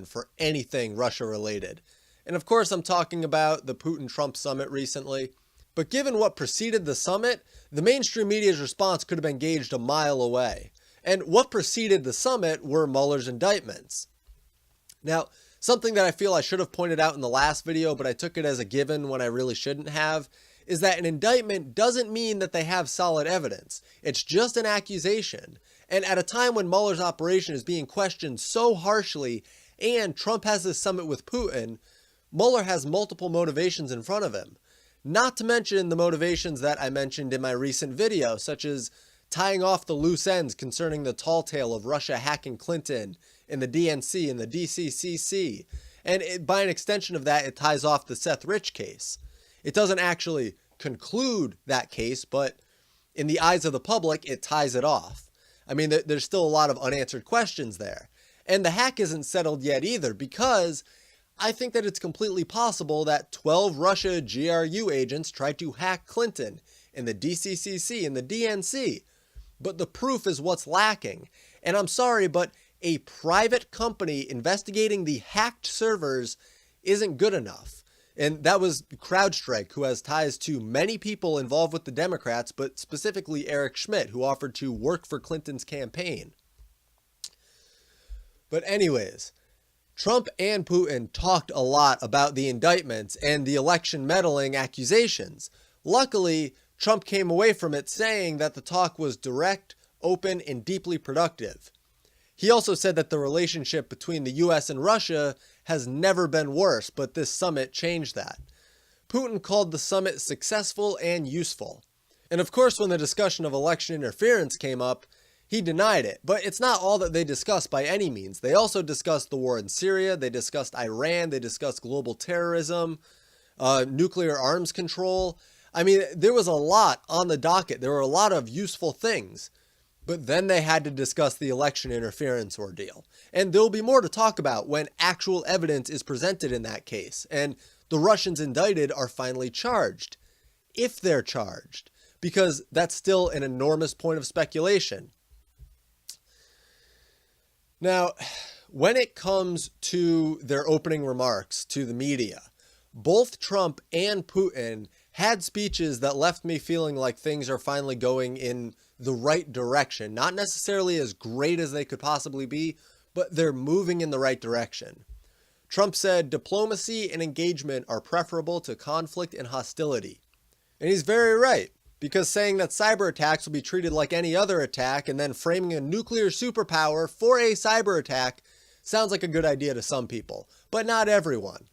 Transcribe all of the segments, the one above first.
for anything Russia related. And of course, I'm talking about the Putin-Trump summit recently. But given what preceded the summit, the mainstream media's response could have been gauged a mile away. And what preceded the summit were Mueller's indictments. Now, something that I feel I should have pointed out in the last video, but I took it as a given when I really shouldn't have, is that an indictment doesn't mean that they have solid evidence. It's just an accusation. And at a time when Mueller's operation is being questioned so harshly, and Trump has this summit with Putin, Mueller has multiple motivations in front of him. Not to mention the motivations that I mentioned in my recent video, such as tying off the loose ends concerning the tall tale of Russia hacking Clinton in the DNC and the DCCC. And by an extension of that, it ties off the Seth Rich case. It doesn't actually conclude that case, but in the eyes of the public, it ties it off. I mean, there's still a lot of unanswered questions there. And the hack isn't settled yet either, because I think that it's completely possible that 12 Russia GRU agents tried to hack Clinton in the DCCC and the DNC. But the proof is what's lacking. And I'm sorry, but a private company investigating the hacked servers isn't good enough. And that was CrowdStrike, who has ties to many people involved with the Democrats, but specifically Eric Schmidt, who offered to work for Clinton's campaign. But anyways, Trump and Putin talked a lot about the indictments and the election meddling accusations. Luckily, Trump came away from it saying that the talk was direct, open, and deeply productive. He also said that the relationship between the US and Russia has never been worse, but this summit changed that. Putin called the summit successful and useful. And of course, when the discussion of election interference came up, he denied it. But it's not all that they discussed by any means. They also discussed the war in Syria, they discussed Iran, they discussed global terrorism, nuclear arms control. I mean, there was a lot on the docket. There were a lot of useful things. But then they had to discuss the election interference ordeal. And there'll be more to talk about when actual evidence is presented in that case, and the Russians indicted are finally charged. If they're charged. Because that's still an enormous point of speculation. Now, when it comes to their opening remarks to the media, both Trump and Putin had speeches that left me feeling like things are finally going in the right direction. Not necessarily as great as they could possibly be, but they're moving in the right direction. Trump said diplomacy and engagement are preferable to conflict and hostility. And he's very right, because saying that cyber attacks will be treated like any other attack and then framing a nuclear superpower for a cyber attack sounds like a good idea to some people, but not everyone.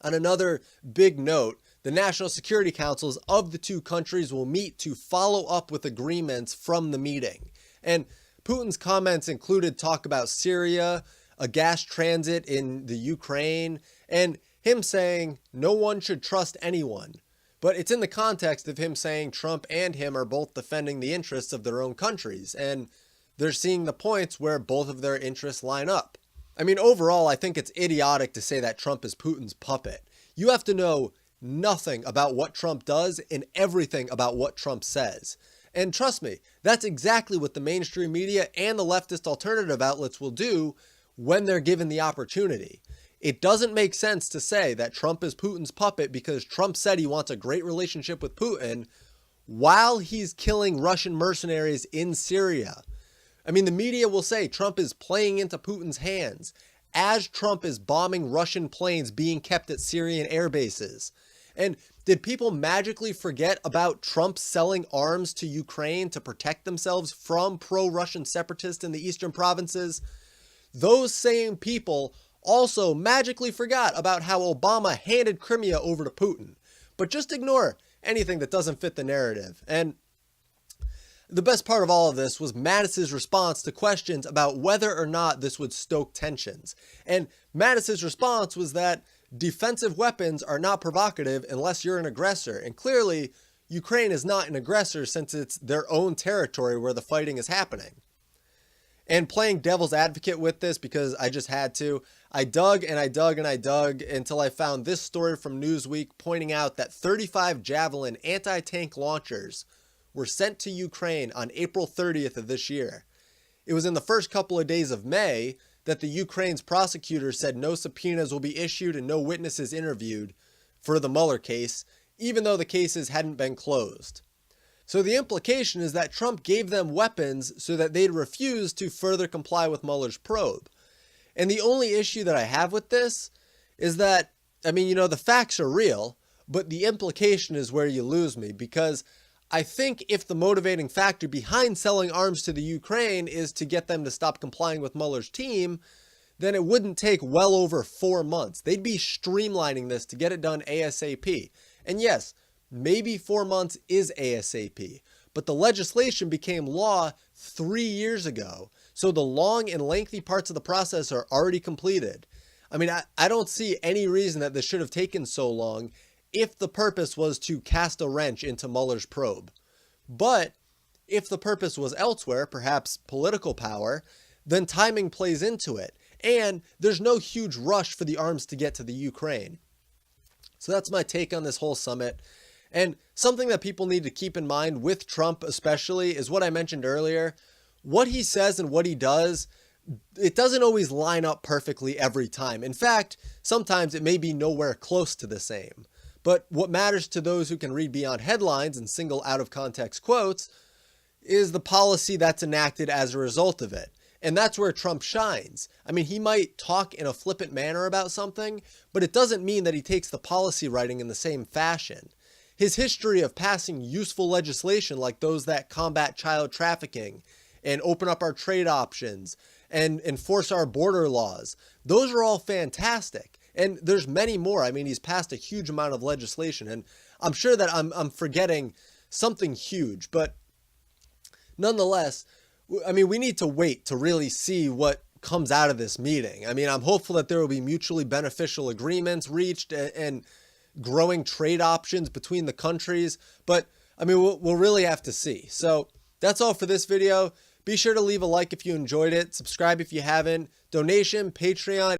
On another big note, the National Security Councils of the two countries will meet to follow up with agreements from the meeting. And Putin's comments included talk about Syria, a gas transit in the Ukraine, and him saying no one should trust anyone. But it's in the context of him saying Trump and him are both defending the interests of their own countries, and they're seeing the points where both of their interests line up. I mean, overall, I think it's idiotic to say that Trump is Putin's puppet. You have to know nothing about what Trump does and everything about what Trump says. And trust me, that's exactly what the mainstream media and the leftist alternative outlets will do when they're given the opportunity. It doesn't make sense to say that Trump is Putin's puppet because Trump said he wants a great relationship with Putin while he's killing Russian mercenaries in Syria. I mean, the media will say Trump is playing into Putin's hands as Trump is bombing Russian planes being kept at Syrian air bases. And did people magically forget about Trump selling arms to Ukraine to protect themselves from pro-Russian separatists in the eastern provinces? Those same people also magically forgot about how Obama handed Crimea over to Putin. But just ignore anything that doesn't fit the narrative. And the best part of all of this was Mattis's response to questions about whether or not this would stoke tensions. And Mattis's response was that defensive weapons are not provocative unless you're an aggressor. And clearly, Ukraine is not an aggressor since it's their own territory where the fighting is happening. And playing devil's advocate with this, because I just had to, I dug and I dug and I dug until I found this story from Newsweek pointing out that 35 Javelin anti-tank launchers were sent to Ukraine on April 30th of this year. It was in the first couple of days of May that the Ukraine's prosecutor said no subpoenas will be issued and no witnesses interviewed for the Mueller case, even though the cases hadn't been closed. So the implication is that Trump gave them weapons so that they'd refuse to further comply with Mueller's probe. And the only issue that I have with this is that, the facts are real, but the implication is where you lose me, because I think if the motivating factor behind selling arms to the Ukraine is to get them to stop complying with Mueller's team, then it wouldn't take well over 4 months. They'd be streamlining this to get it done ASAP. And yes, maybe 4 months is ASAP, but the legislation became law 3 years ago. So the long and lengthy parts of the process are already completed. I don't see any reason that this should have taken so long if the purpose was to cast a wrench into Mueller's probe. But if the purpose was elsewhere, perhaps political power, then timing plays into it. And there's no huge rush for the arms to get to the Ukraine. So that's my take on this whole summit. And something that people need to keep in mind with Trump especially is what I mentioned earlier. What he says and what he does, it doesn't always line up perfectly every time. In fact, sometimes it may be nowhere close to the same. But what matters to those who can read beyond headlines and single out of context quotes is the policy that's enacted as a result of it. And that's where Trump shines. He might talk in a flippant manner about something, but it doesn't mean that he takes the policy writing in the same fashion. His history of passing useful legislation like those that combat child trafficking and open up our trade options and enforce our border laws, those are all fantastic. And there's many more. He's passed a huge amount of legislation, and I'm sure that I'm forgetting something huge, but nonetheless, we need to wait to really see what comes out of this meeting. I'm hopeful that there will be mutually beneficial agreements reached and growing trade options between the countries, but we'll really have to see. So that's all for this video. Be sure to leave a like if you enjoyed it, subscribe if you haven't, donation, Patreon.